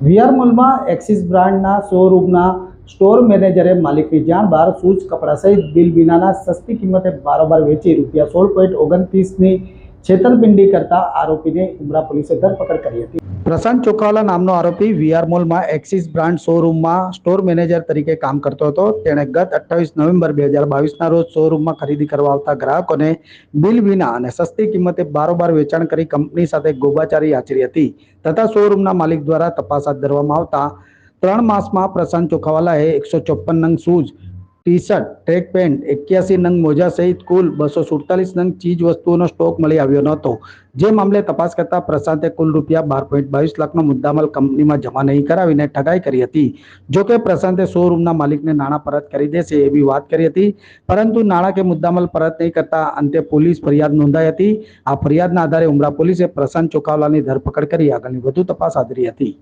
VR મોલમાં axis બ્રાન્ડના શોરૂમના store મેનેજરે માલિકની જાણ બહાર શૂઝ કપડાં સહિત બિલ વિનાના સસ્તી કિંમતે બારોબાર વેચી ₹16.29ની છેતરપિંડી કરતા આરોપીને ઉમરા પોલીસે ધરપકડ કરી હતી। પ્રશાંત ચોખાવાલા નામનો આરોપી વીઆર મોલમાં એક્સિસ બ્રાન્ડ શોરૂમમાં સ્ટોર મેનેજર તરીકે કામ કરતો હતો। તેણે ગત 28 નવેમ્બર 2022ના રોજ શોરૂમમાં ખરીદી કરવા આવતા ગ્રાહકોને બિલ વિના અને સસ્તી કિંમતે બારોબાર વેચાણ કરી કંપની સાથે ગોબાચારી આચરી હતી તથા શોરૂમના માલિક દ્વારા તપાસ હાથ ધરવામાં આવતા 3 માસમાં પ્રશાંત ચોખાવાલાએ 154 નંગ shoes, T shirt, track pant, 81 નંગ મોજા સહિત કુલ 247 નંગ ચીજ વસ્તુઓનો સ્ટોક મળી આવ્યો ન હતો। જે મામલે તપાસ કરતા પ્રશાંતે કુલ ₹12.22 લાખનો મુદ્દામાલ કંપનીમાં જમા નહીં કરાવીને ઠગાઈ કરી હતી। જોકે પ્રશાંતે શોરૂમના માલિકને નાણાં પરત કરી દેશે એવી વાત કરી હતી, પરંતુ નાણાં કે મુદ્દામાલ પરત નહીં કરતા અંતે પોલીસ ફરિયાદ નોંધાઈ હતી। આ ફરિયાદના આધારે ઉમરા પોલીસે પ્રશાંત ચોખાવાલાની ધરપકડ કરી આગળની વધુ તપાસ હાથ ધરી હતી।